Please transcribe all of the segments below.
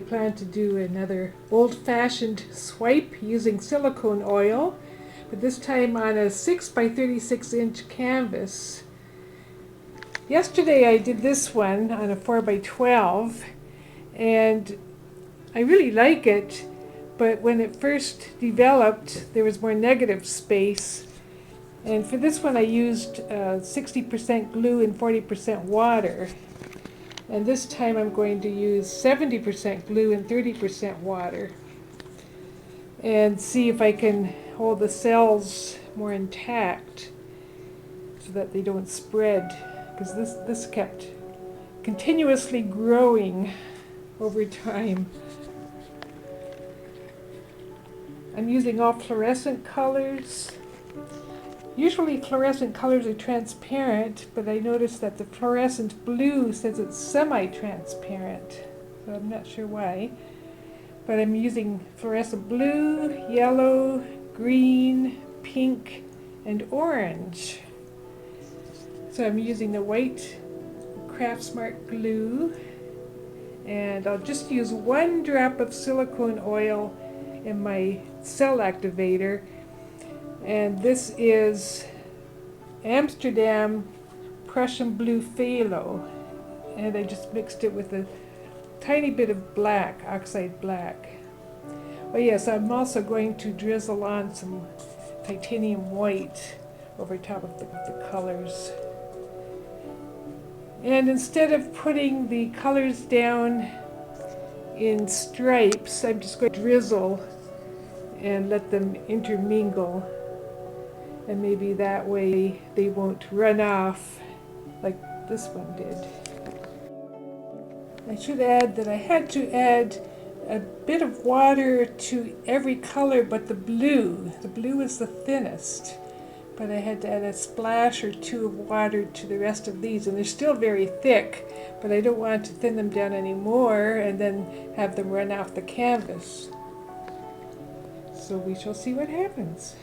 plan to do another old-fashioned swipe using silicone oil, but this time on a 6 by 36 inch canvas. Yesterday I did this one on a 4 by 12, and I really like it, but when it first developed there was more negative space, and for this one I used 60% glue and 40% water. And this time I'm going to use 70% glue and 30% water and see if I can hold the cells more intact so that they don't spread, because this kept continuously growing over time. I'm using all fluorescent colors. Usually fluorescent colors are transparent, but I noticed that the fluorescent blue says it's semi-transparent, so I'm not sure why. But I'm using fluorescent blue, yellow, green, pink, and orange. So I'm using the white Craftsmart glue, and I'll just use 1 drop of silicone oil in my cell activator. And this is Amsterdam Prussian Blue Phthalo, and I just mixed it with a tiny bit of black, oxide black. Oh yes, I'm also going to drizzle on some titanium white over top of the colors. And instead of putting the colors down in stripes, I'm just going to drizzle and let them intermingle. And maybe that way they won't run off like this one did. I should add that I had to add a bit of water to every color but the blue. The blue is the thinnest, but I had to add a splash or 2 of water to the rest of these, and they're still very thick, but I don't want to thin them down anymore and then have them run off the canvas. So we shall see what happens.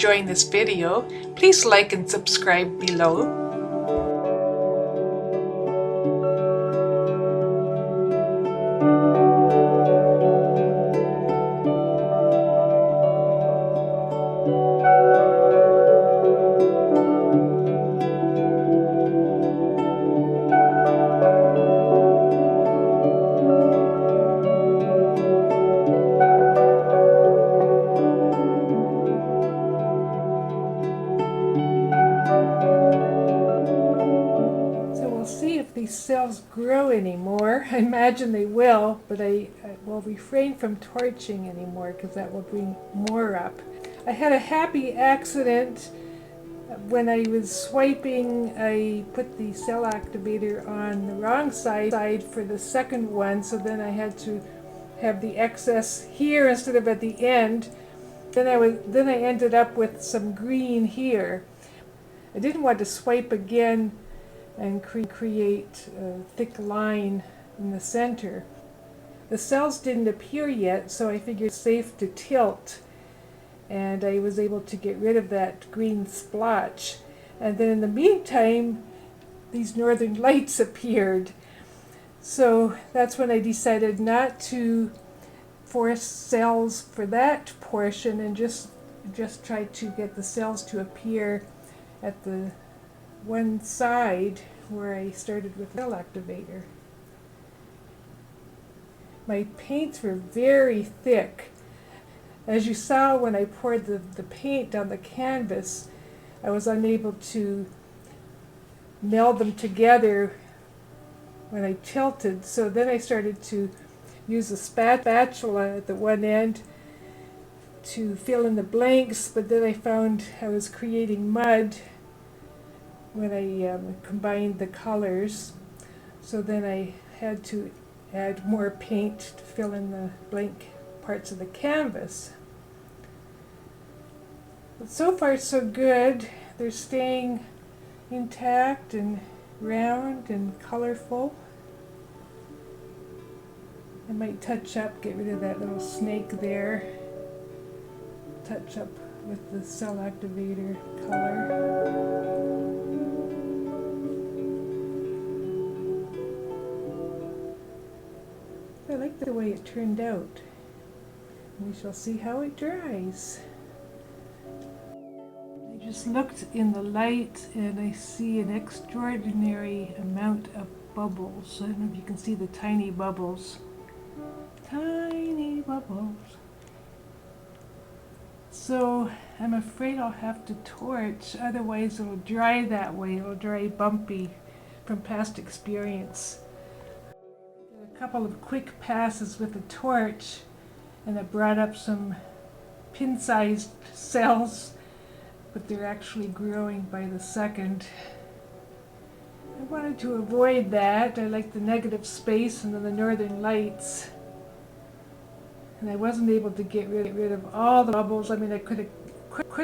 enjoying this video, please like and subscribe below. These cells grow anymore. I imagine they will, but I will refrain from torching anymore because that will bring more up. I had a happy accident when I was swiping. I put the cell activator on the wrong side for the second one, so then I had to have the excess here instead of at the end. Then I ended up with some green here. I didn't want to swipe again and create a thick line in the center. The cells didn't appear yet, so I figured it's safe to tilt, and I was able to get rid of that green splotch. And then in the meantime, these northern lights appeared. So that's when I decided not to force cells for that portion and just try to get the cells to appear at the one side where I started with the cell activator. My paints were very thick. As you saw when I poured the paint on the canvas, I was unable to meld them together when I tilted, so then I started to use a spatula at the one end to fill in the blanks, but then I found I was creating mud when I combined the colors, so then I had to add more paint to fill in the blank parts of the canvas. But so far so good. They're staying intact and round and colorful. I might touch up, get rid of that little snake there, touch up with the cell activator color. I like the way it turned out. We shall see how it dries. I just looked in the light and I see an extraordinary amount of bubbles. I don't know if you can see the tiny bubbles. Tiny bubbles. So I'm afraid I'll have to torch, otherwise it'll dry that way. It'll dry bumpy from past experience. A couple of quick passes with a torch, and it brought up some pin-sized cells, but they're actually growing by the second. I wanted to avoid that. I like the negative space and then the northern lights. And I wasn't able to get rid of all the bubbles. I mean, I could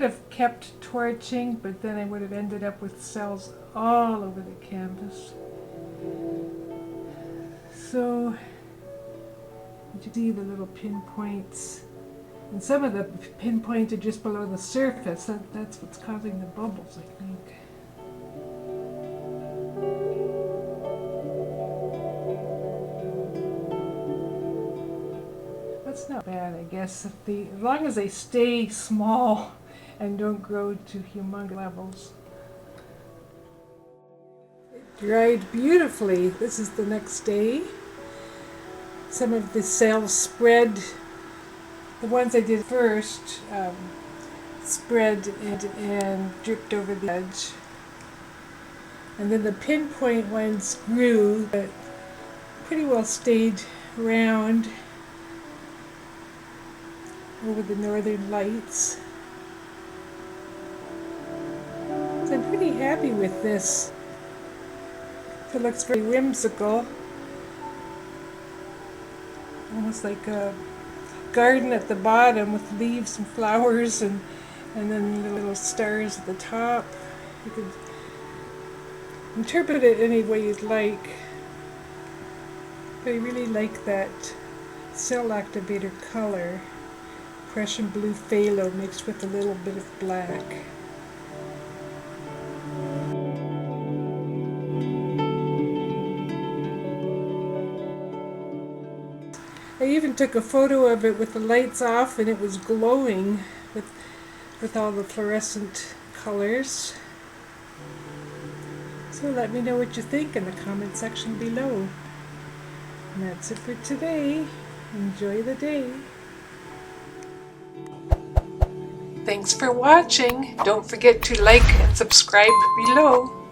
have kept torching, but then I would have ended up with cells all over the canvas. So you see the little pinpoints, and some of the pinpoints are just below the surface. That's what's causing the bubbles, I think. That's not bad, I guess, as long as they stay small and don't grow to humongous levels. It dried beautifully. This is the next day. Some of the cells spread. The ones I did first spread and dripped over the edge. And then the pinpoint ones grew, but pretty well stayed round over the northern lights. So I'm pretty happy with this. It looks very whimsical. Almost like a garden at the bottom with leaves and flowers and then the little stars at the top. You could interpret it any way you'd like. But I really like that cell activator color. Prussian blue phthalo mixed with a little bit of black. I even took a photo of it with the lights off, and it was glowing with all the fluorescent colors. So let me know what you think in the comment section below. And that's it for today. Enjoy the day. Thanks for watching. Don't forget to like and subscribe below.